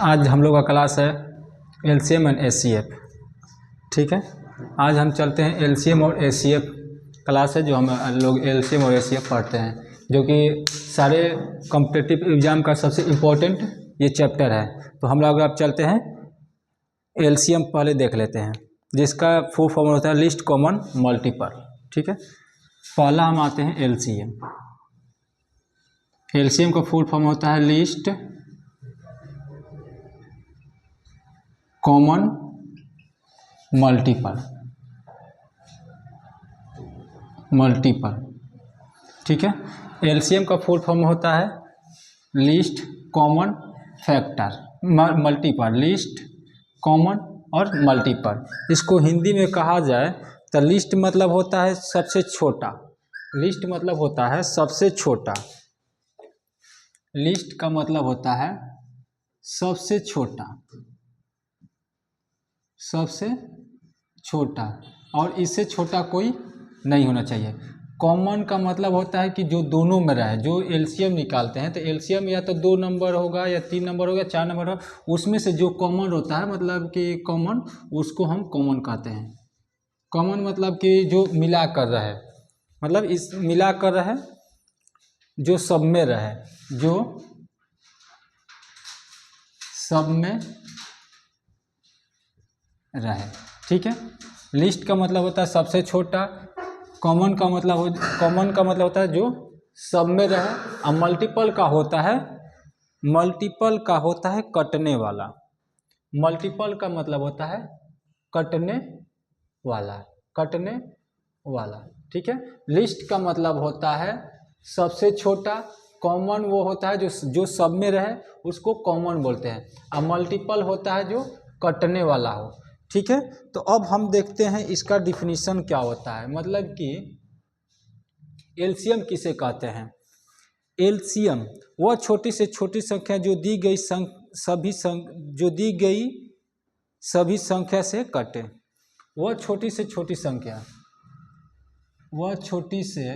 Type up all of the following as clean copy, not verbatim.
आज हम लोग का क्लास है एलसीएम एंड एचसीएफ। ठीक है, आज हम चलते हैं एलसीएम और एचसीएफ क्लास है जो हम लोग एलसीएम और एचसीएफ पढ़ते हैं, जो कि सारे कॉम्पिटिटिव एग्जाम का सबसे इम्पोर्टेंट ये चैप्टर है। तो हम लोग अब चलते हैं एलसीएम पहले देख लेते हैं, जिसका फुल फॉर्म होता है लिस्ट कॉमन मल्टीपल। ठीक है, पहला हम आते हैं एलसीएम। एलसीएम का फुल फॉर्म होता है लिस्ट कॉमन मल्टीपल। ठीक है, एलसीएम का फुल फॉर्म होता है list common factor multiple, list common और मल्टीपल। इसको हिंदी में कहा जाए तो लिस्ट मतलब होता है सबसे छोटा, लिस्ट मतलब होता है सबसे छोटा, लिस्ट का मतलब होता है सबसे छोटा, सबसे छोटा, और इससे छोटा कोई नहीं होना चाहिए। कॉमन का मतलब होता है कि जो दोनों में रहे। जो एलसीएम निकालते हैं तो एलसीएम या तो 2 नंबर होगा या 3 नंबर होगा, 4 नंबर होगा, उसमें से जो कॉमन होता है मतलब कि कॉमन, उसको हम कॉमन कहते हैं। कॉमन मतलब कि जो मिला कर रहे, मतलब इस मिला कर रहे, जो सब में रहे, जो सब में रहे। ठीक है, लिस्ट का मतलब होता है सबसे छोटा, कॉमन का मतलब होता है जो सब में रहे, और मल्टीपल का होता है कटने वाला। मल्टीपल का मतलब होता है कटने वाला। ठीक है, लिस्ट का मतलब होता है सबसे छोटा, कॉमन वो होता है जो सब में रहे, उसको कॉमन बोलते हैं, और मल्टीपल होता है जो कटने वाला हो। ठीक है, तो अब हम देखते हैं इसका डिफिनीशन क्या होता है, मतलब कि एलसीएम किसे कहते हैं। एलसीएम वह छोटी से छोटी संख्या जो दी गई सभी संख्या से कटे। वह छोटी से छोटी संख्या, वह छोटी से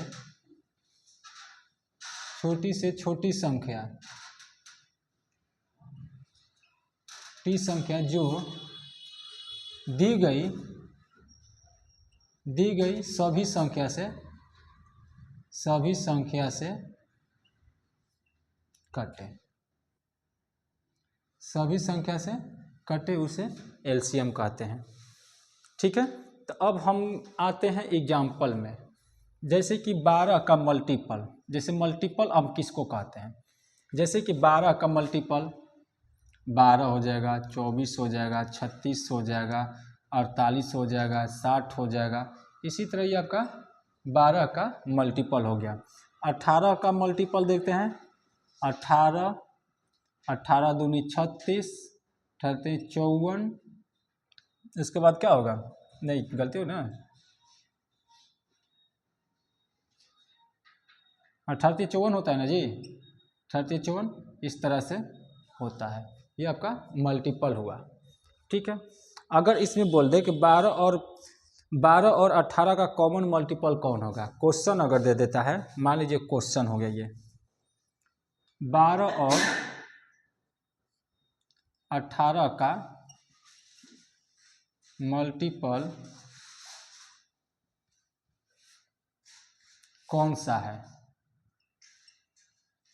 छोटी संख्या जो दी गई सभी संख्या से कटे, उसे एलसीएम कहते हैं। ठीक है, तो अब हम आते हैं एग्जाम्पल में, जैसे कि 12 का मल्टीपल। जैसे मल्टीपल अब किसको कहते हैं, जैसे कि 12 का मल्टीपल 12 हो जाएगा, 24 हो जाएगा, 36 हो जाएगा, 48 हो जाएगा, 60 हो जाएगा। इसी तरह ये आपका 12 का मल्टीपल हो गया। 18 का मल्टीपल देखते हैं, 18 दूनी 36, 38 54। इसके बाद क्या होगा, नहीं गलती हो ना, 18 54 होता है ना जी, 18 54 इस तरह से होता है। ये आपका मल्टीपल हुआ। ठीक है, अगर इसमें बोल दे कि 12 और 18 का कॉमन मल्टीपल कौन होगा, क्वेश्चन अगर दे देता है, मान लीजिए क्वेश्चन हो गया ये 12 और 18 का मल्टीपल कौन सा है।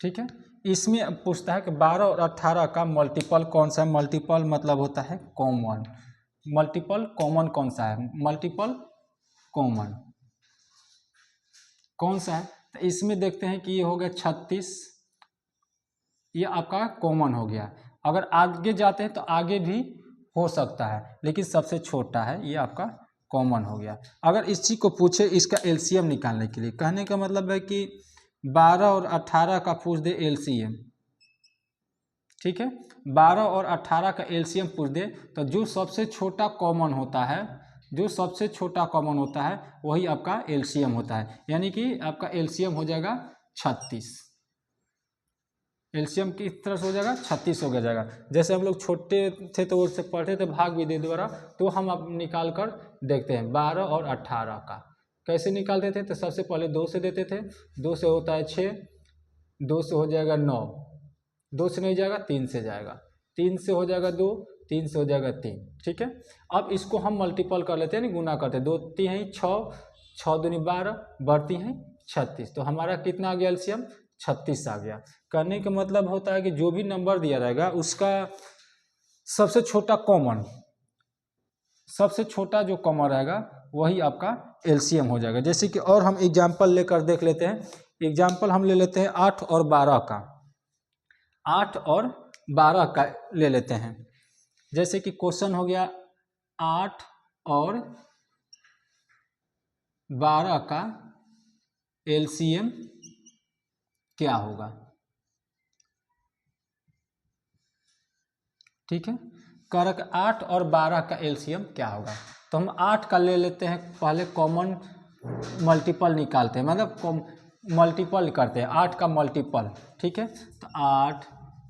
ठीक है, इसमें पूछता है कि 12 और 18 का मल्टीपल कौन सा है। मल्टीपल मतलब होता है कॉमन। मल्टीपल कॉमन कौन सा है, मल्टीपल कॉमन कौन सा है। तो इसमें देखते हैं कि ये हो गया 36, ये आपका कॉमन हो गया। अगर आगे जाते हैं तो आगे भी हो सकता है, लेकिन सबसे छोटा है, ये आपका कॉमन हो गया। अगर इसी को पूछे इसका एलसीएम निकालने के लिए, कहने का मतलब है कि 12 और 18 का पूछ दे एलसीएम। ठीक है, 12 और 18 का एलसीएम पूछ दे तो जो सबसे छोटा कॉमन होता है, वही आपका एलसीएम होता है। यानी कि आपका एलसीएम हो जाएगा 36। एलसीएम किस तरह से हो जाएगा, 36 हो जाएगा। जैसे हम लोग छोटे थे तो उससे पढ़ते थे भाग विधि द्वारा, तो हम अब निकाल कर देखते हैं 12 और 18 का कैसे निकालते थे। तो सबसे पहले 2 से देते थे, 2 से होता है 6, 2 से हो जाएगा 9, 2 से नहीं जाएगा 3 से जाएगा, 3 से हो जाएगा 2, 3 से हो जाएगा 3। ठीक है, अब इसको हम मल्टीपल कर लेते हैं, नहीं गुना करते हैं, 2 3 हैं 6, 6 दूनी 12, बढ़ती हैं 36, तो हमारा कितना आ गया एलसीएम 36 आ गया। करने का मतलब होता है कि जो भी नंबर दिया रहेगा उसका सबसे छोटा कॉमन, सबसे छोटा जो कॉमन रहेगा वही आपका एलसीएम हो जाएगा। जैसे कि और हम एग्जाम्पल लेकर देख लेते हैं। एग्जाम्पल हम ले लेते हैं 8 और 12 का, 8 और 12 का ले लेते हैं। जैसे कि क्वेश्चन हो गया 8 और 12 का एलसीएम क्या होगा। ठीक है, कारक 8 और 12 का एलसीएम क्या होगा। तो हम 8 का ले लेते हैं, पहले कॉमन मल्टीपल निकालते हैं, मतलब मल्टीपल करते हैं 8 का मल्टीपल। ठीक है, तो 8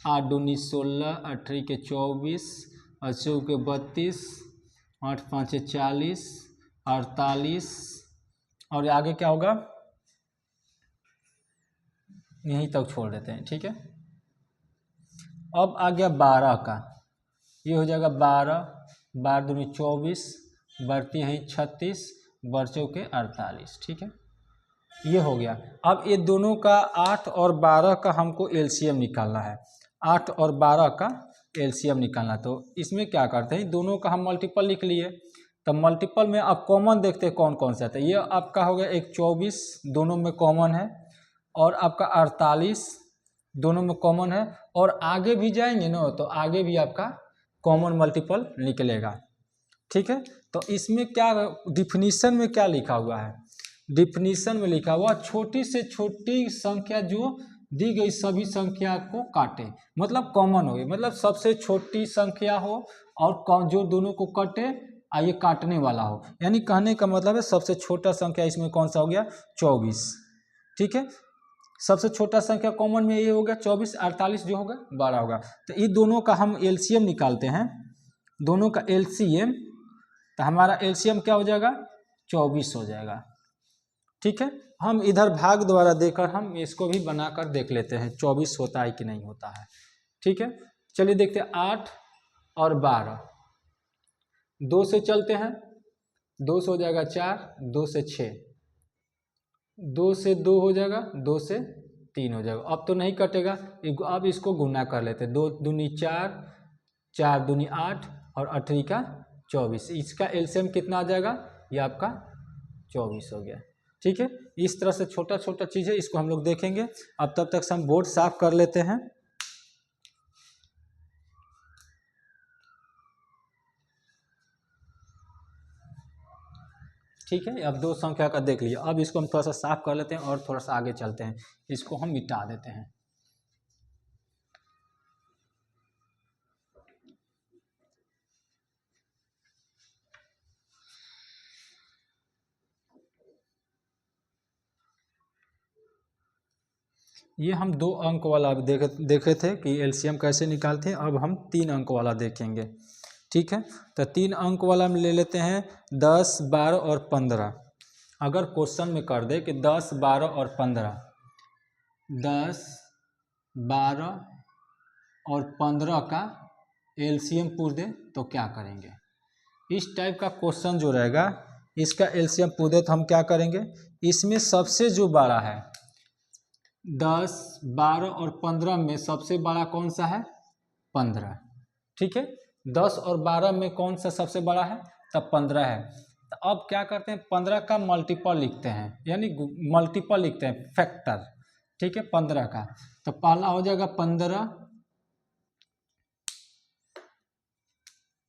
8 दूनी 16, 8 के 24, 8 के 32, 8 5 40, 48, और आगे क्या होगा यहीं तक छोड़ देते हैं। ठीक है, अब आ गया 12 का, ये हो जाएगा 12, 12 दूनी 24, बढ़ती हैं 36, बच्चों के 48। ठीक है, ये हो गया। अब ये दोनों का 8 और 12 का हमको एलसीएम निकालना है, 8 और 12 का एलसीएम निकालना। तो इसमें क्या करते हैं, दोनों का हम मल्टीपल लिख लिए, तो मल्टीपल में आप कॉमन देखते हैं कौन कौन सा आता है। ये आपका हो गया एक 24 दोनों में कॉमन है, और आपका 48 दोनों में कॉमन है, और आगे भी जाएंगे ना तो आगे भी आपका कॉमन मल्टीपल निकलेगा। ठीक है, तो इसमें क्या डिफिनीशन में क्या लिखा हुआ है, डिफिनीशन में लिखा हुआ छोटी से छोटी संख्या जो दी गई सभी संख्या को काटे, मतलब कॉमन हो, मतलब सबसे छोटी संख्या हो और जो दोनों को काटे ये काटने वाला हो। यानी कहने का मतलब है सबसे छोटा संख्या इसमें कौन सा हो गया 24। ठीक है, सबसे छोटा संख्या कॉमन में ये हो गया 24, 48 जो होगा 12 होगा। तो ये दोनों का हम एलसीएम निकालते हैं, दोनों का एलसीएम, तो हमारा एलसीएम क्या हो जाएगा 24 हो जाएगा। ठीक है, हम इधर भाग द्वारा देकर हम इसको भी बनाकर देख लेते हैं 24 होता है कि नहीं होता है। ठीक है, चलिए देखते हैं 8 और 12, 2 से चलते हैं, 2 से हो जाएगा 4, 2 से 6, 2 से 2 हो जाएगा, 2 से 3 हो जाएगा। अब तो नहीं कटेगा, अब इसको गुना कर लेते हैं, 2 दूनी 4, 4 दूनी 8 और 8 का 24, इसका एलसीएम कितना आ जाएगा, ये आपका 24 हो गया। ठीक है, इस तरह से छोटा छोटा चीज़ है, इसको हम लोग देखेंगे। अब तब तक हम बोर्ड साफ कर लेते हैं। ठीक है, अब 2 संख्या का देख लिया, अब इसको हम थोड़ा सा साफ कर लेते हैं और थोड़ा सा आगे चलते हैं, इसको हम मिटा देते हैं। ये हम 2 अंक वाला देखे थे कि एलसीएम कैसे निकालते हैं, अब हम 3 अंक वाला देखेंगे। ठीक है, तो 3 अंक वाला में ले लेते हैं 10, 12 और 15। अगर क्वेश्चन में कर दे कि 10, 12 और 15, 10, 12 और 15 का एलसीएम पूछ दे तो क्या करेंगे। इस टाइप का क्वेश्चन जो रहेगा इसका एलसीएम पूछ दे तो हम क्या करेंगे, इसमें सबसे जो बड़ा है 10, 12 और 15 में सबसे बड़ा कौन सा है 15। ठीक है, 10 और 12 में कौन सा सबसे बड़ा है, तब 15 है। तो अब क्या करते हैं 15 का मल्टीपल लिखते हैं, यानी मल्टीपल लिखते हैं फैक्टर। ठीक है, 15 का, तो पहला हो जाएगा 15,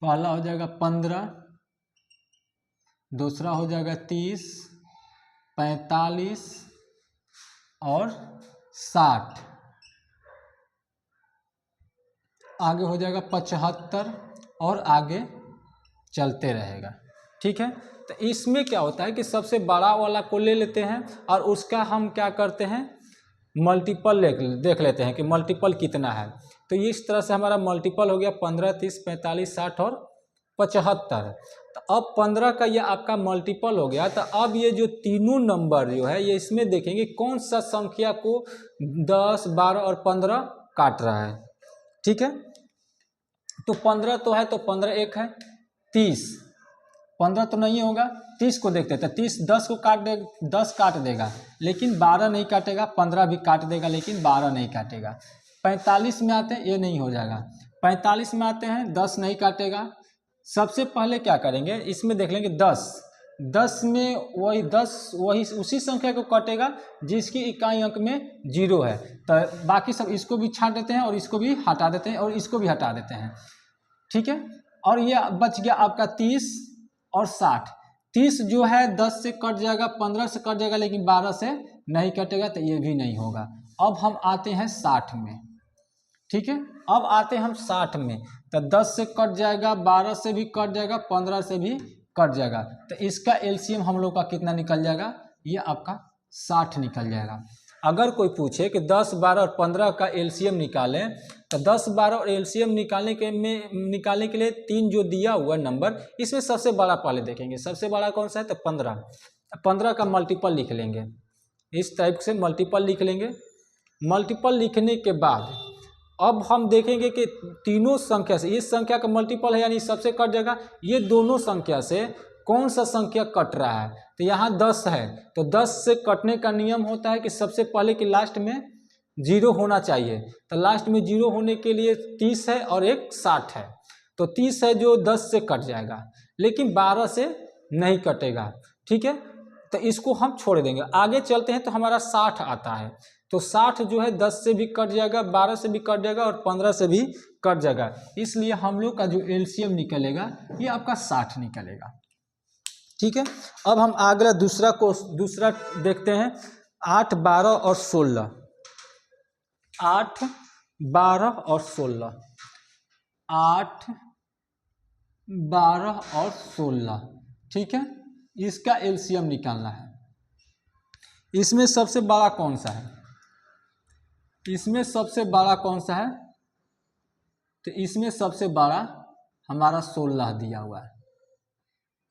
पहला हो जाएगा 15, दूसरा हो जाएगा 30, 45 और 60, आगे हो जाएगा 75 और आगे चलते रहेगा। ठीक है, तो इसमें क्या होता है कि सबसे बड़ा वाला को ले लेते हैं और उसका हम क्या करते हैं मल्टीपल देख लेते हैं कि मल्टीपल कितना है। तो इस तरह से हमारा मल्टीपल हो गया 15, 30, 45, 60 और 75। तो अब 15 का ये आपका मल्टीपल हो गया। तो अब ये जो तीनों नंबर जो है ये इसमें देखेंगे कौन सा संख्या को 10, 12 और 15 काट रहा है। ठीक है, तो 15 तो है, तो 15 एक है 30, 15 तो नहीं होगा, 30 को देखते हैं। तो 30 10 को काट दे, 10 काट देगा लेकिन 12 नहीं काटेगा, 15 भी काट देगा लेकिन 12 नहीं काटेगा। 45 में आते हैं, ये नहीं हो जाएगा। 45 में आते हैं, 10 नहीं काटेगा। सबसे पहले क्या करेंगे, इसमें देख लेंगे 10 में वही 10 वही उसी संख्या को काटेगा जिसकी इकाई अंक में 0 है। तो बाकी सब इसको भी छाट देते हैं और इसको भी हटा देते हैं और इसको भी हटा देते हैं। ठीक है, और ये बच गया आपका 30 और 60। 30 जो है 10 से कट जाएगा, 15 से कट जाएगा लेकिन 12 से नहीं कटेगा, तो ये भी नहीं होगा। अब हम आते हैं 60 में। ठीक है, अब आते हैं हम 60 में। तो 10 से कट जाएगा, 12 से भी कट जाएगा, 15 से भी कट जाएगा। तो इसका एलसीएम हम लोग का कितना निकल जाएगा, ये आपका 60 निकल जाएगा। अगर कोई पूछे कि 10, 12 और 15 का एलसीएम निकालें, तो 10, 12 और एलसीएम निकालने के लिए 3 जो दिया हुआ नंबर, इसमें सबसे बड़ा पहले देखेंगे। सबसे बड़ा कौन सा है, तो 15। 15 का मल्टीपल लिख लेंगे, इस टाइप से मल्टीपल लिख लेंगे। मल्टीपल लिखने के बाद अब हम देखेंगे कि तीनों संख्या से, इस संख्या का मल्टीपल है यानी सबसे कट जाएगा, ये दोनों संख्या से कौन सा संख्या कट रहा है। तो यहाँ 10 है, तो 10 से कटने का नियम होता है कि सबसे पहले कि लास्ट में 0 होना चाहिए। तो लास्ट में 0 होने के लिए 30 है और एक 60 है। तो 30 है जो 10 से कट जाएगा लेकिन 12 से नहीं कटेगा। ठीक है, तो इसको हम छोड़ देंगे। आगे चलते हैं तो हमारा 60 आता है। तो 60 जो है 10 से भी कट जाएगा, 12 से भी कट जाएगा और 15 से भी कट जाएगा। इसलिए हम लोग का जो एलसीएम निकलेगा ये आपका 60 निकलेगा। ठीक है, अब हम अगला दूसरा देखते हैं। 8, 12 और 16। 8, 12 और 16। 8, 12 और 16। ठीक है, इसका एलसीएम निकालना है। इसमें सबसे बड़ा कौन सा है, इसमें सबसे बड़ा कौन सा है, तो इसमें सबसे बड़ा हमारा 16 दिया हुआ है।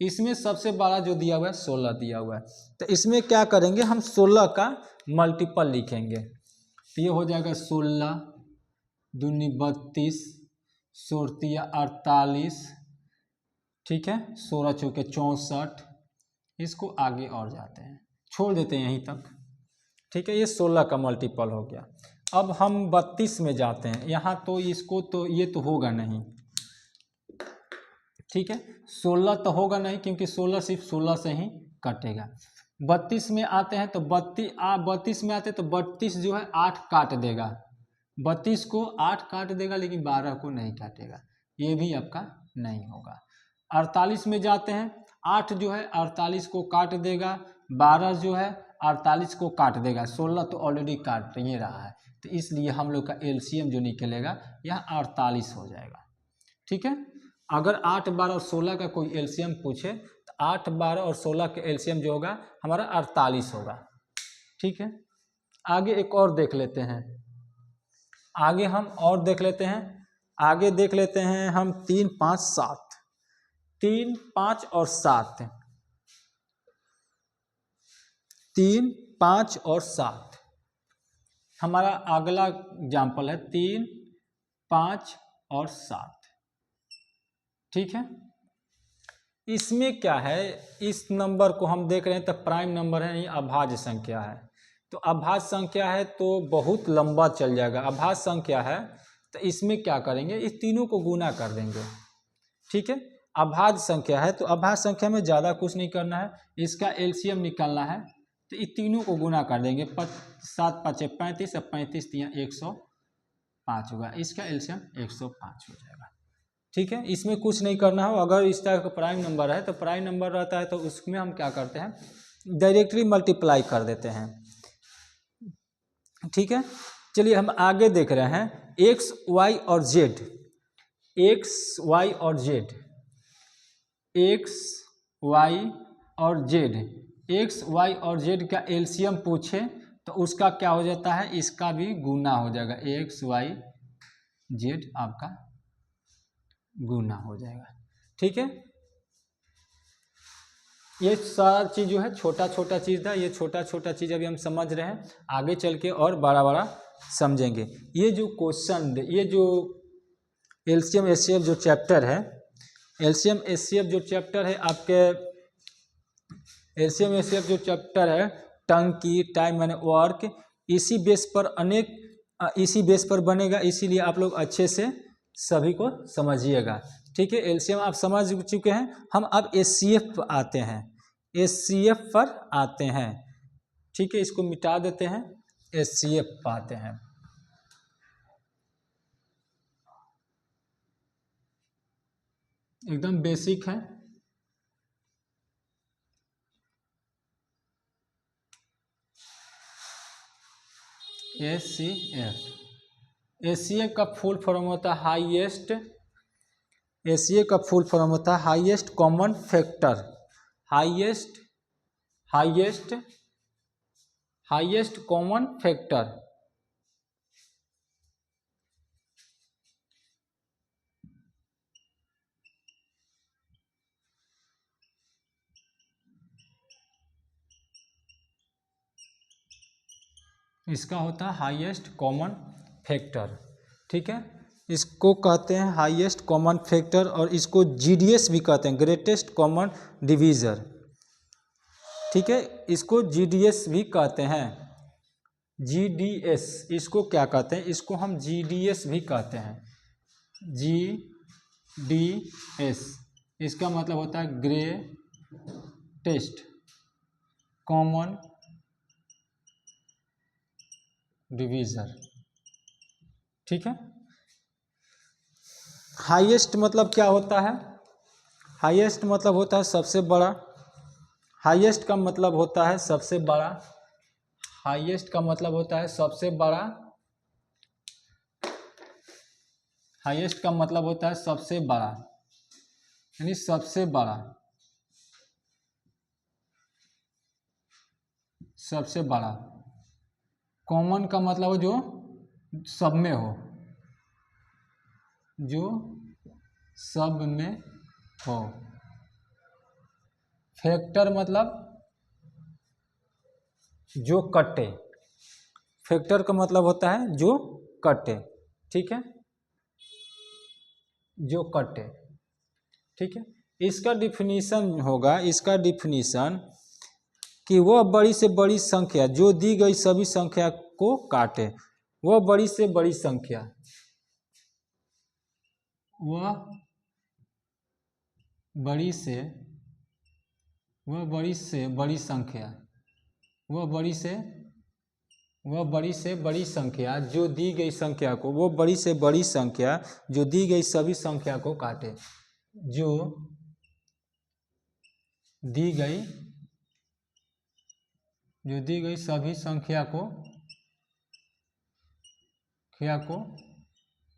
इसमें सबसे बड़ा जो दिया हुआ है 16 दिया हुआ है। तो इसमें क्या करेंगे, हम 16 का मल्टीपल लिखेंगे। तो ये हो जाएगा 16 दूनी 32, 16 48। ठीक है, 16 चौके 64। इसको आगे और जाते हैं, छोड़ देते हैं यहीं तक। ठीक है, ये 16 का मल्टीपल हो गया। अब हम 32 में जाते हैं। यहाँ तो इसको तो ये तो होगा नहीं। ठीक है, 16 तो होगा नहीं क्योंकि 16 सिर्फ 16 से ही कटेगा। 32 में आते हैं तो 32 में आते हैं तो 32 जो है 8 काट देगा। 32 को 8 काट देगा लेकिन 12 को नहीं काटेगा, ये भी आपका नहीं होगा। 48 में जाते हैं, 8 जो है 48 को काट देगा, 12 जो है 48 को काट देगा, 16 तो ऑलरेडी काट ही रहा है। तो इसलिए हम लोग का एलसीएम जो निकलेगा यह 48 हो जाएगा। ठीक है, अगर 8, 12 और 16 का कोई एलसीएम पूछे तो 8, 12 और 16 के एलसीएम जो होगा हमारा 48 होगा। ठीक है, आगे एक और देख लेते हैं। आगे हम और देख लेते हैं। आगे देख लेते हैं हम 3, 5, 7। 3, 5 और 7। 3, 5 और 7 हमारा अगला एग्जाम्पल है। 3, 5 और 7। ठीक है, इसमें क्या है, इस नंबर को हम देख रहे हैं तो प्राइम नंबर है, ये अभाज्य संख्या है। तो अभाज्य संख्या है तो बहुत लंबा चल जाएगा। अभाज्य संख्या है तो इसमें क्या करेंगे, इस तीनों को गुना कर देंगे। ठीक है, अभाज्य संख्या है तो अभाज्य संख्या में ज़्यादा कुछ नहीं करना है, इसका एलसीएम निकालना है। तो इस तीनों को गुना कर देंगे। 7, 5, 35 और 35 105 होगा। इसका एलसीएम 105 हो जाएगा। ठीक है, इसमें कुछ नहीं करना हो। अगर इस टाइप का प्राइम नंबर है तो प्राइम नंबर रहता है तो उसमें हम क्या करते हैं, डायरेक्टली मल्टीप्लाई कर देते हैं। ठीक है, चलिए हम आगे देख रहे हैं। एक्स, वाई और जेड। एक्स, वाई और जेड। एक्स, वाई और जेड। एक्स, वाई और जेड का एलसीएम पूछे तो उसका क्या हो जाता है, इसका भी गुना हो जाएगा। एक्स, वाई, जेड आपका गुना हो जाएगा। ठीक है, ये सारा चीज़ जो है छोटा छोटा चीज़ था, ये छोटा छोटा चीज़ अभी हम समझ रहे हैं, आगे चल के और बड़ा बड़ा समझेंगे। ये जो क्वेश्चन, ये जो एलसीएम एचसीएफ जो चैप्टर है, एलसीएम एचसीएफ जो चैप्टर है आपके, एलसीएम एचसीएफ जो चैप्टर है टंकी, टाइम मैंने वर्क, इसी बेस पर बनेगा, इसीलिए आप लोग अच्छे से सभी को समझिएगा। ठीक है, एलसीएम आप समझ चुके हैं, हम अब एचसीएफ पर आते हैं, एचसीएफ पर आते हैं। ठीक है, इसको मिटा देते हैं, एचसीएफ पर आते हैं। एकदम बेसिक है। एचसीएफ, एचसीएफ का फुल फॉर्म होता है हाईएस्ट, एचसीएफ का फुल फॉर्म होता है highest common factor, highest common factor. इसका होता है हाईएस्ट कॉमन फैक्टर। ठीक है, इसको कहते हैं हाईएस्ट कॉमन फैक्टर, और इसको जीडीएस भी कहते हैं, ग्रेटेस्ट कॉमन डिवीज़र। ठीक है, इसको जीडीएस भी कहते हैं, जीडीएस, इसको क्या कहते हैं, इसको हम जीडीएस भी कहते हैं, जीडीएस। इसका मतलब होता है ग्रेटेस्ट कॉमन डिवीज़र। ठीक है, हाईएस्ट मतलब क्या होता है, हाईएस्ट मतलब होता है सबसे बड़ा, हाईएस्ट का मतलब होता है सबसे बड़ा, हाईएस्ट का मतलब होता है सबसे बड़ा, हाईएस्ट का मतलब होता है सबसे बड़ा, यानी सबसे बड़ा, सबसे बड़ा। कॉमन का मतलब हो जो सब में हो, जो सब में हो। फैक्टर मतलब जो कटे, फैक्टर का मतलब होता है जो कटे। ठीक है, जो कटे। ठीक है, इसका डिफिनीशन होगा, इसका डिफिनीशन कि वह बड़ी से बड़ी संख्या जो दी गई सभी संख्या को काटे, वह बड़ी से बड़ी संख्या, वह बड़ी से बड़ी संख्या, वह बड़ी से बड़ी संख्या जो दी गई संख्या को, वो बड़ी से बड़ी संख्या जो दी गई सभी संख्या को काटे, जो दी गई सभी संख्या को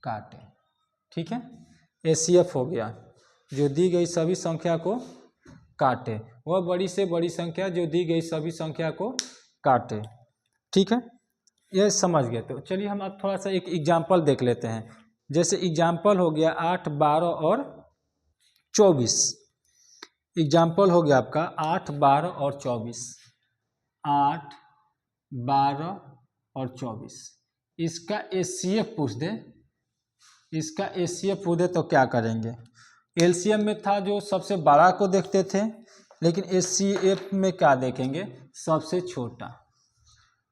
काटे। ठीक है, एचसीएफ हो गया, जो दी गई सभी संख्या को काटे, वह बड़ी से बड़ी संख्या जो दी गई सभी संख्या को काटे। ठीक है, ये समझ गए। तो चलिए हम अब थोड़ा सा एक एग्जाम्पल देख लेते हैं। जैसे एग्जाम्पल हो गया 8, 12 और 24। एग्जाम्पल हो गया आपका 8, 12 और 24, 8, 12 और 24। इसका एचसीएफ पूछ दे, इसका एचसीएफ पूछ दे तो क्या करेंगे। एलसीएम में था जो सबसे बड़ा को देखते थे, लेकिन एचसीएफ में क्या देखेंगे, सबसे छोटा।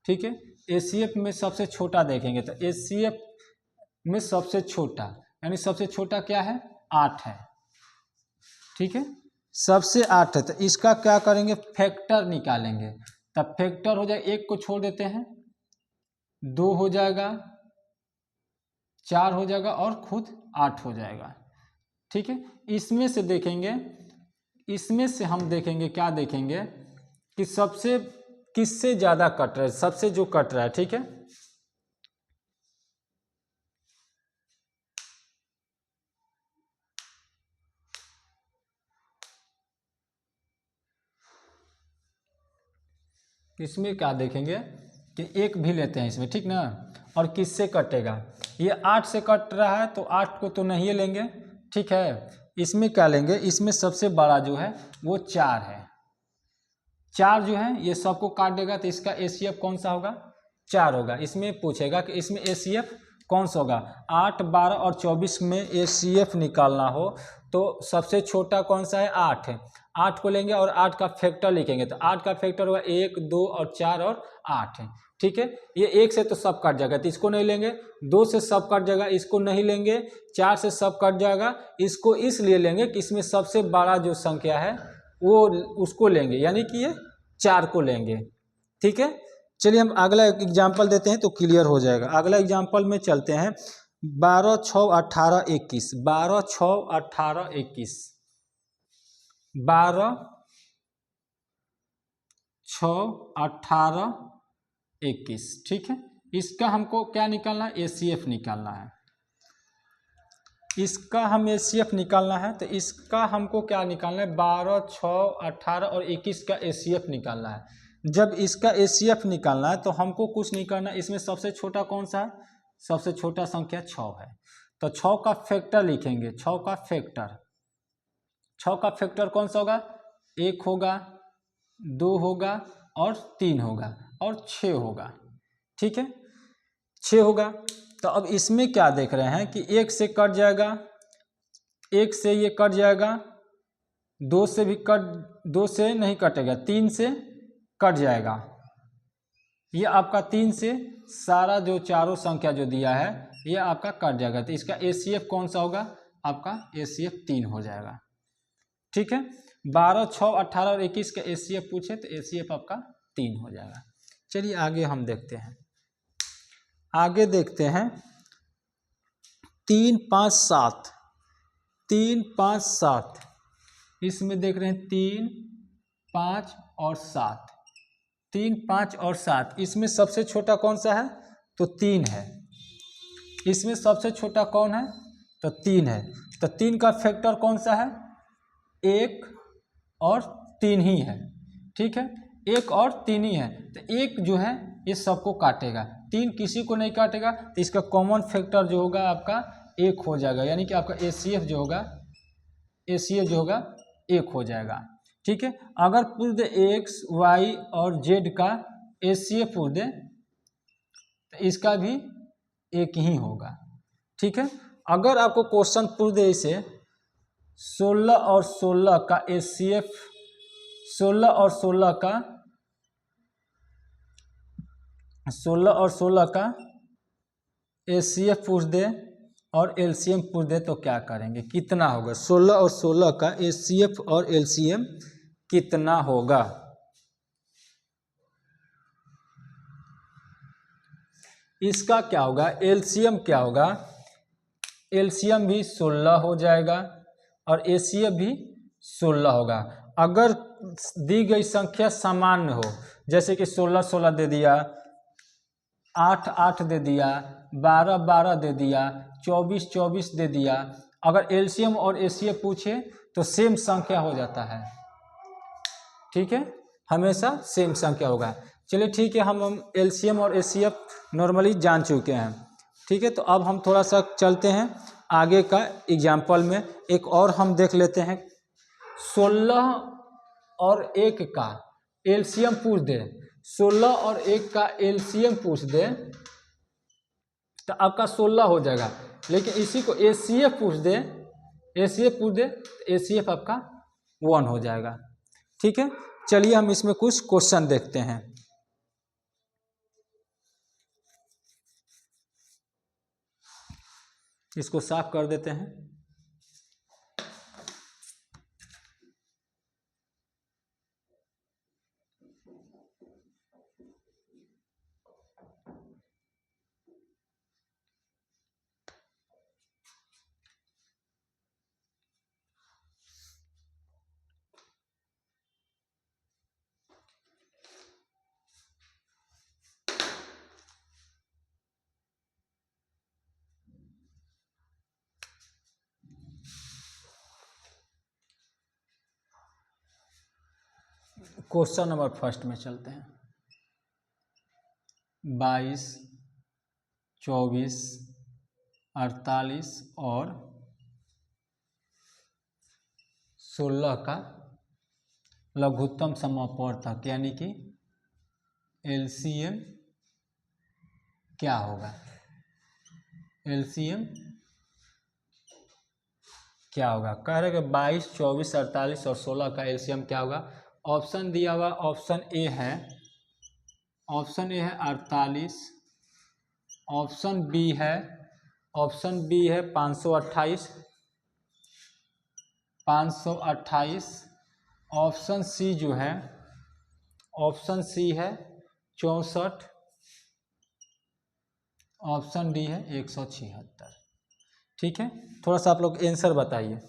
ठीक है, एचसीएफ में सबसे छोटा देखेंगे, तो एचसीएफ में सबसे छोटा, यानी सबसे छोटा क्या है, 8 है। ठीक है, सबसे 8 है, तो इसका क्या करेंगे, फैक्टर निकालेंगे। तब फैक्टर हो जाए, एक को छोड़ देते हैं, 2 हो जाएगा, 4 हो जाएगा और खुद 8 हो जाएगा। ठीक है, इसमें से देखेंगे, इसमें से हम देखेंगे, क्या देखेंगे कि सबसे किससे ज़्यादा कट रहा है, सबसे जो कट रहा है। ठीक है, इसमें क्या देखेंगे कि एक भी लेते हैं इसमें, ठीक ना, और किससे कटेगा, ये 8 से कट रहा है तो 8 को तो नहीं लेंगे। ठीक है, इसमें क्या लेंगे, इसमें सबसे बड़ा जो है वो 4 है। 4 जो है ये सबको काट देगा तो इसका एसीएफ कौन सा होगा, 4 होगा। इसमें पूछेगा कि इसमें एसीएफ कौन सा होगा, 8, 12 और 24 में एसीएफ निकालना हो तो सबसे छोटा कौन सा है, 8 है। 8 को लेंगे और 8 का फैक्टर लिखेंगे तो 8 का फैक्टर होगा 1, 2 और 4 और 8 है। ठीक है, ये 1 से तो सब कट जाएगा तो इसको नहीं लेंगे, 2 से सब कट जाएगा इसको नहीं लेंगे, 4 से सब कट जाएगा इसको इसलिए लेंगे कि इसमें सबसे बड़ा जो संख्या है वो उसको लेंगे, यानी कि ये 4 को लेंगे। ठीक है, चलिए हम अगला एग्जाम्पल देते हैं तो क्लियर हो जाएगा। अगला एग्जाम्पल में चलते हैं, 12, 6, 18, 21, 12, 6, 18, 21, 12, 6, 18, 21। ठीक है, इसका हमको क्या निकालना है, एसीएफ निकालना है। इसका हम एसीएफ निकालना है तो इसका हमको क्या निकालना है, 12, 6, 18 और 21 का एसीएफ निकालना है। जब इसका एसीएफ निकालना है तो हमको कुछ नहीं करना, इसमें सबसे छोटा कौन सा है, सबसे छोटा संख्या 6 है तो 6 का फैक्टर लिखेंगे, 6 का फैक्टर, 6 का फैक्टर कौन सा होगा, 1 होगा, 2 होगा और 3 होगा और 6 होगा। ठीक है, 6 होगा तो अब इसमें क्या देख रहे हैं कि 1 से कट जाएगा, 1 से ये कट जाएगा, 2 से भी कट, 2 से नहीं कटेगा, 3 से कट जाएगा, ये आपका 3 से सारा जो चारों संख्या जो दिया है ये आपका कट जाएगा तो इसका एसीएफ कौन सा होगा, आपका एसीएफ 3 हो जाएगा। ठीक है, 12, 6, 18 और 21 का एसीएफ पूछे तो एसीएफ आपका 3 हो जाएगा। चलिए आगे हम देखते हैं, आगे देखते हैं 3, 5, 7, 3, 5, 7, इसमें देख रहे हैं 3, 5 और 7, 3, 5 और 7, इसमें सबसे छोटा कौन सा है तो 3 है, इसमें सबसे छोटा कौन है तो 3 है तो 3 का फैक्टर कौन सा है, 1 और 3 ही है। ठीक है, 1 और 3 ही है तो 1 जो है ये सबको काटेगा, 3 किसी को नहीं काटेगा तो इसका कॉमन फैक्टर जो होगा आपका 1 हो जाएगा, यानी कि आपका एसीएफ जो होगा, एसीएफ जो होगा 1 हो जाएगा। ठीक है, अगर पूछ दे एक्स, वाई और जेड का एसीएफ पूछ दे तो इसका भी 1 ही होगा। ठीक है, अगर आपको क्वेश्चन पूछ दे इसे 16 और 16 का एसीएफ, 16 और 16 का, 16 और 16 का एसीएफ पूछ दे और एलसीएम पूछ दे तो क्या करेंगे, कितना होगा, 16 और 16 का एसीएफ और एलसीएम कितना होगा। इसका क्या होगा, एलसीएम क्या होगा, एलसीएम भी 16 हो जाएगा और एसीएफ भी 16 होगा। अगर दी गई संख्या सामान्य हो, जैसे कि 16, 16 दे दिया, 8, 8 दे दिया, 12, 12 दे दिया, 24, 24 दे दिया, अगर एलसीएम और एसीएफ पूछे तो सेम संख्या हो जाता है। ठीक है, हमेशा सेम संख्या होगा। चलिए ठीक है, हम एलसीएम और एसीएफ नॉर्मली जान चुके हैं। ठीक है, तो अब हम थोड़ा सा चलते हैं आगे का एग्जाम्पल में, एक और हम देख लेते हैं। 16 और 1 का एलसीएम पूछ दे, 16 और 1 का एलसीएम पूछ दे तो आपका 16 हो जाएगा, लेकिन इसी को एसीएफ पूछ दे, एसीएफ पूछ दे तो एसीएफ आपका 1 हो जाएगा। ठीक है, चलिए हम इसमें कुछ क्वेश्चन देखते हैं। इसको साफ कर देते हैं। क्वेश्चन नंबर फर्स्ट में चलते हैं। 22, 24, 48 और 16 का लघुत्तम समापवर्तक, यानी कि एलसीएम क्या होगा, एलसीएम क्या होगा। कह रहे कि 22, 24, 48 और 16 का एलसीएम क्या होगा। ऑप्शन दिया हुआ, ऑप्शन ए है 48, ऑप्शन बी है 528, ऑप्शन सी जो है, ऑप्शन सी है 64, ऑप्शन डी है 176। ठीक है, थोड़ा सा आप लोग आंसर बताइए।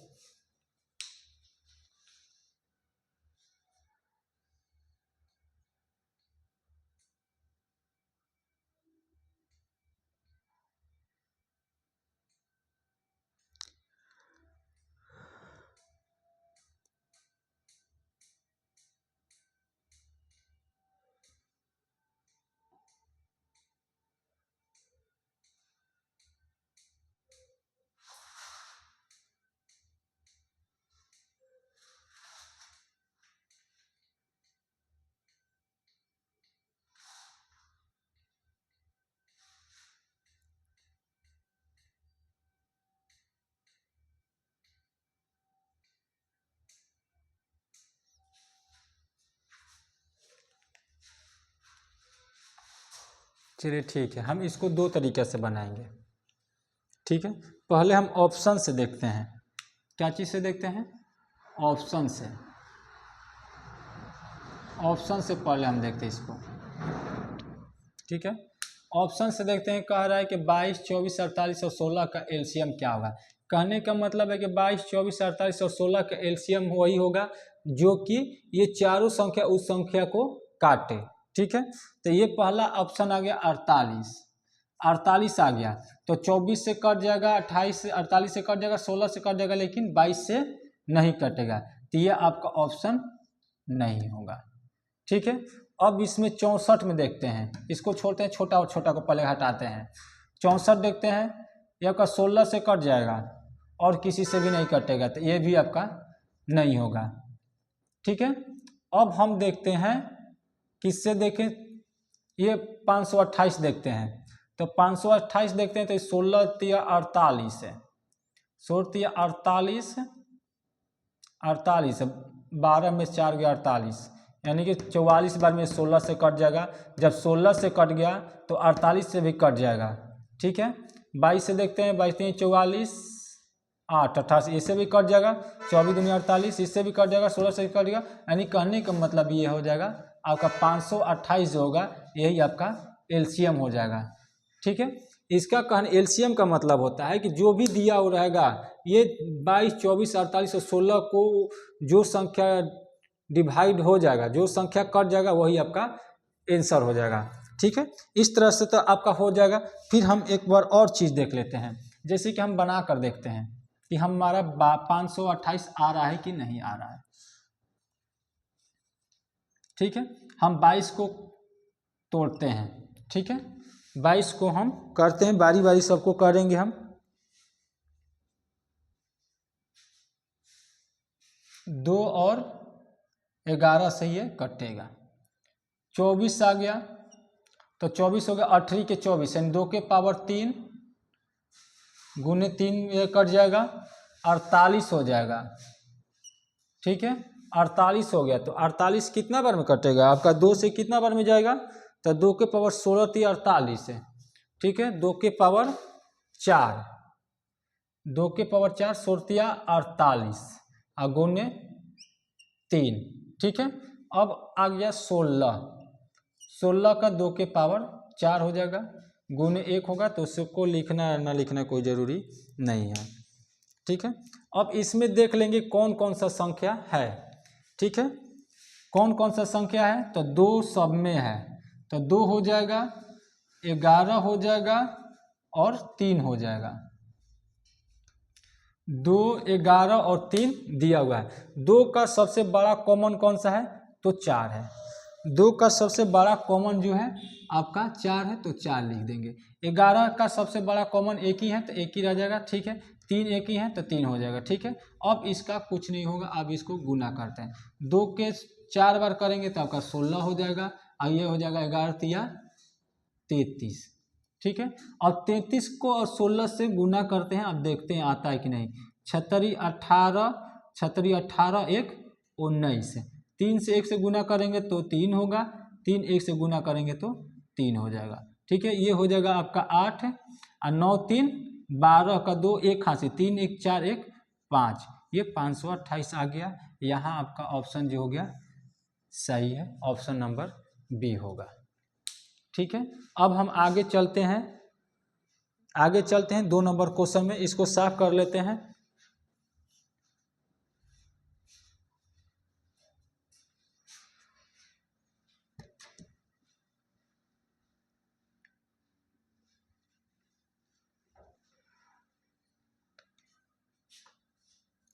चलिए ठीक है, हम इसको दो तरीके से बनाएंगे। ठीक है, पहले हम ऑप्शन से देखते हैं। क्या चीज़ से देखते हैं, ऑप्शन से। ऑप्शन से पहले हम देखते हैं इसको। ठीक है, ऑप्शन से देखते हैं। कह रहा है कि 22, 24, 48 और 16 का एलसीएम क्या होगा। कहने का मतलब है कि 22, 24, 48 और 16 का एलसीएम वही होगा जो कि ये चारों संख्या उस संख्या को काटे। ठीक है, तो ये पहला ऑप्शन आ गया 48 आ गया, तो 24 से कट जाएगा, 28 से 48 से कट जाएगा, 16 से कट जाएगा, लेकिन 22 से नहीं कटेगा, तो ये आपका ऑप्शन नहीं होगा। ठीक है, अब इसमें 64 में देखते हैं, इसको छोड़ते हैं, छोटा और छोटा को पहले हटाते हैं। 64 देखते हैं, ये आपका 16 से कट जाएगा और किसी से भी नहीं कटेगा, तो ये भी आपका नहीं होगा। ठीक है, अब हम देखते हैं किससे देखें, ये 528 देखते हैं, तो 528 देखते हैं, तो 16 तिया 48 है, 16 तिया 48, 12 में 4 गया 48, यानी कि 44 बार में 16 से कट जाएगा। जब 16 से कट गया तो 48 से भी कट जाएगा। ठीक है, 22 से देखते हैं, 22 3 44, 8 88, इससे भी कट जाएगा, 24 दूनी 48, इससे भी कट जाएगा, 16 से भी कट जाएगा। यानी कहने का मतलब ये हो जाएगा आपका 528 जो होगा यही आपका एलसीएम हो जाएगा। ठीक है, इसका कहने एलसीएम का मतलब होता है कि जो भी दिया हुआ रहेगा, ये 22, 24, 48 और 16 को जो संख्या डिवाइड हो जाएगा, जो संख्या कट जाएगा वही आपका आंसर हो जाएगा। ठीक है, इस तरह से तो आपका हो जाएगा। फिर हम एक बार और चीज़ देख लेते हैं, जैसे कि हम बना कर देखते हैं कि हमारा 528 आ रहा है कि नहीं आ रहा है। ठीक है, हम 22 को तोड़ते हैं। ठीक है, 22 को हम करते हैं, बारी बारी सबको करेंगे हम। 2 और 11 से ये कटेगा, 24 आ गया, तो 24 हो गया, 8 के 24 यानी 2 के पावर 3 गुने 3 ये कट जाएगा, 48 हो जाएगा। ठीक है, 48 हो गया, तो 48 कितना बार में कटेगा आपका, 2 से कितना बार में जाएगा, तो 2 के पावर 16 थी 48 है। ठीक है, 2 के पावर 4, 2 के पावर 4 सोरतिया 48 और गुने 3। ठीक है, अब आ गया 16 का 2 के पावर 4 हो जाएगा, गुने 1 होगा, तो उसको लिखना ना लिखना कोई ज़रूरी नहीं है। ठीक है, अब इसमें देख लेंगे कौन कौन सा संख्या है। ठीक है, कौन कौन सा संख्या है, तो 2 सब में है, तो 2 हो जाएगा, 11 हो जाएगा और 3 हो जाएगा। 2, 11 और 3 दिया हुआ है। 2 का सबसे बड़ा कॉमन कौन सा है, तो 4 है। 2 का सबसे बड़ा कॉमन जो है आपका 4 है तो 4 लिख देंगे। 11 का सबसे बड़ा कॉमन एक ही है तो एक ही रह जाएगा, ठीक है। 3 एक ही है तो 3 हो जाएगा, ठीक है। अब इसका कुछ नहीं होगा, अब इसको गुना करते हैं। 2 के 4 बार करेंगे तो आपका 16 हो जाएगा और ये हो जाएगा 11 तिया 33, ठीक है। और 33 को और 16 से गुना करते हैं, अब देखते हैं आता है कि नहीं। 36 18, 36 18 1 19, 3 से 1 से गुना करेंगे तो 3 होगा, 3 1 से गुना करेंगे तो 3 हो जाएगा, ठीक है। ये हो जाएगा आपका 8 और 9 3 12 का 2 1 हाथ से 3 1 4 1 5, ये 528 आ गया। यहाँ आपका ऑप्शन जो हो गया सही है, ऑप्शन नंबर बी होगा, ठीक है। अब हम आगे चलते हैं, 2 नंबर क्वेश्चन में, इसको साफ कर लेते हैं।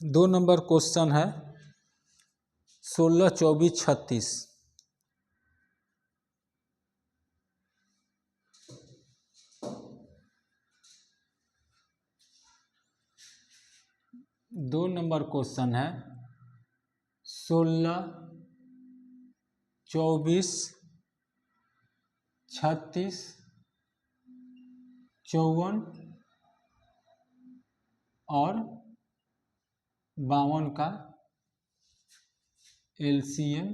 दो नंबर क्वेश्चन है 16 24 36। दो नंबर क्वेश्चन है 16 24 36 54 और 52 का एलसीएम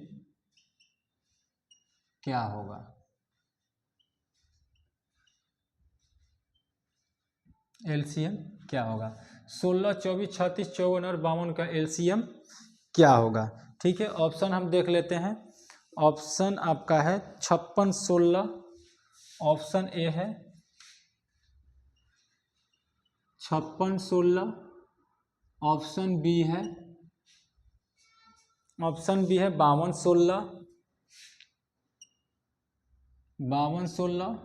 क्या होगा। एलसीएम क्या होगा, 16 24 36 54 और 52 का एलसीएम क्या होगा, ठीक है। ऑप्शन हम देख लेते हैं। ऑप्शन आपका है 56 16, ऑप्शन ए है 56 16, ऑप्शन बी है 52 16, 52 16,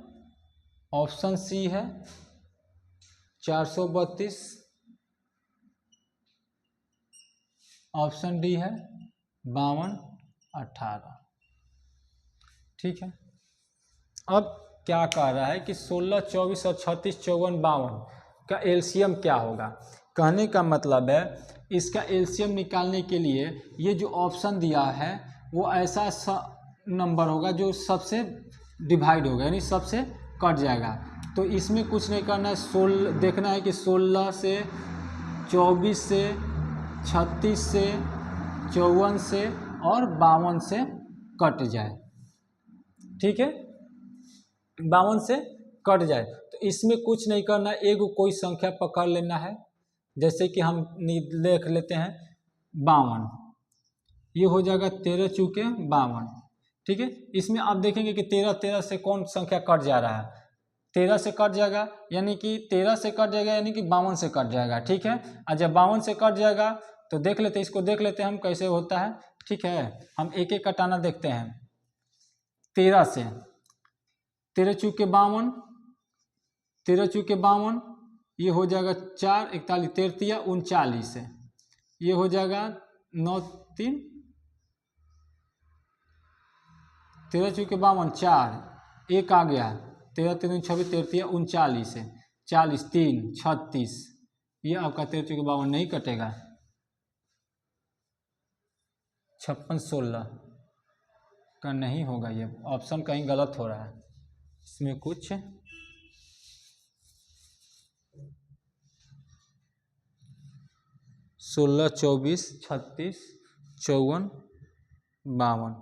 ऑप्शन सी है 432, ऑप्शन डी है 52 18, ठीक है। अब क्या कह रहा है कि 16 24 और 36 54 52 का एलसीएम क्या होगा। कहने का मतलब है इसका एलसीएम निकालने के लिए ये जो ऑप्शन दिया है वो ऐसा नंबर होगा जो सबसे डिवाइड होगा, यानी सबसे कट जाएगा। तो इसमें कुछ नहीं करना है, 16 देखना है कि 16 से 24 से 36 से 54 से और 52 से कट जाए, ठीक है। 52 से कट जाए तो इसमें कुछ नहीं करना, एक कोई संख्या पकड़ लेना है। जैसे कि हम लिख लेते हैं 52, ये हो जाएगा 13 चूके 52, ठीक है। इसमें आप देखेंगे कि 13 से कौन संख्या कट जा रहा है, 13 से कट जाएगा, यानी कि 13 से कट जाएगा, यानी कि 52 से कट जाएगा, ठीक है। और जब 52 से कट जाएगा तो देख लेते हैं, इसको देख लेते हैं हम कैसे होता है, ठीक है। हम एक एक कटाना देखते हैं। 13 से 13 चूके 52, 13 चूके 52, ये हो जाएगा 4 41 13 39, ये हो जाएगा 9 3 13 चूके 52 4 1 आ गया, 13 3 26 13 39 40 3 36, ये आपका 13 चूके 52 नहीं कटेगा। 56 16 का नहीं होगा, ये ऑप्शन कहीं गलत हो रहा है, इसमें कुछ 16 24 36 54 52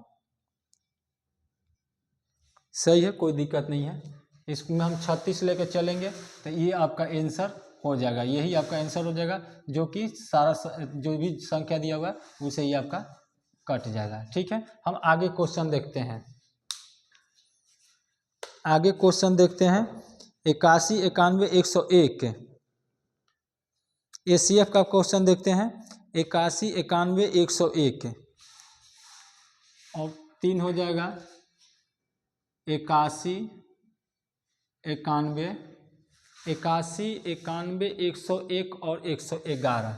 सही है, कोई दिक्कत नहीं है। इसमें हम 36 लेकर चलेंगे तो ये आपका आंसर हो जाएगा, यही आपका आंसर हो जाएगा, जो कि सारा जो भी संख्या दिया हुआ है उसे ही आपका कट जाएगा, ठीक है। हम आगे क्वेश्चन देखते हैं। आगे क्वेश्चन देखते हैं 81 91 101, एसीएफ का क्वेश्चन देखते हैं। 81 91 101 और 3 हो जाएगा 81 91 81 91 101 और 111,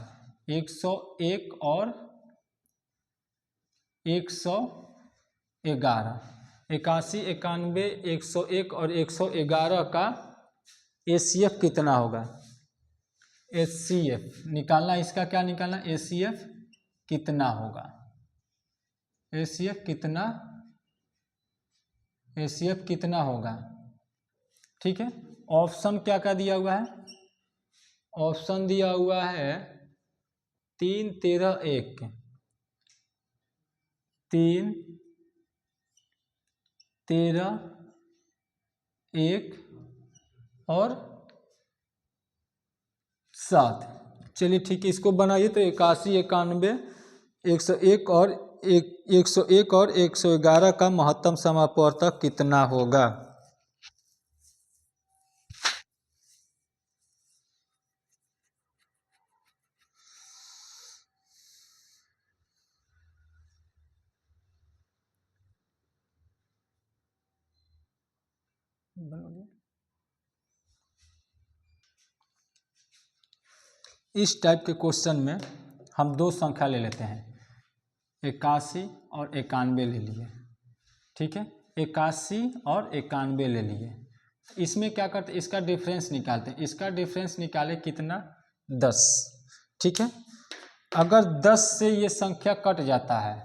101 और 111, 11, 81, 91, 101 और 111 का HCF कितना होगा? HCF निकालना, इसका क्या निकालना? HCF कितना होगा? HCF कितना होगा? ठीक है। ऑप्शन क्या क्या दिया हुआ है? ऑप्शन दिया हुआ है 3, 13, 1, 3, 13, 1 और 7। चलिए ठीक है, इसको बनाइए तो 81, 91, 101 और 101 और 111 का महत्तम समापवर्तक कितना होगा? इस टाइप के क्वेश्चन में हम दो संख्या ले लेते हैं, 81 और 91 ले लिए। ठीक है, 81 और 91 ले लिए। इसमें क्या करते हैं? इसका डिफरेंस निकालते हैं। इसका डिफरेंस निकाले कितना? 10। ठीक है, अगर 10 से ये संख्या कट जाता है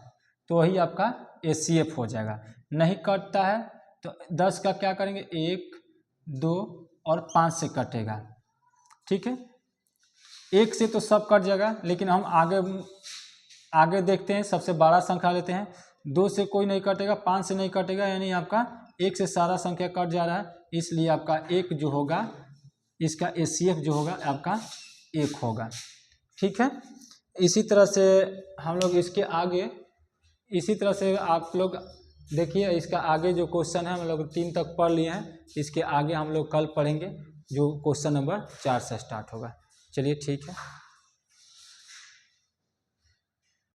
तो वही आपका HCF हो जाएगा। नहीं कटता है तो 10 का क्या करेंगे? 1, 2 और 5 से कटेगा। ठीक है, 1 से तो सब कट जाएगा, लेकिन हम आगे देखते हैं, सबसे बड़ा संख्या लेते हैं। 2 से कोई नहीं कटेगा, 5 से नहीं कटेगा, यानी आपका 1 से सारा संख्या कट जा रहा है, इसलिए आपका 1 जो होगा, इसका HCF जो होगा आपका 1 होगा। ठीक है, इसी तरह से हम लोग इसके आगे, इसी तरह से आप लोग देखिए, इसका आगे जो क्वेश्चन है हम लोग 3 तक पढ़ लिए हैं। इसके आगे हम लोग कल पढ़ेंगे, जो क्वेश्चन नंबर 4 से स्टार्ट होगा। चलिए ठीक है।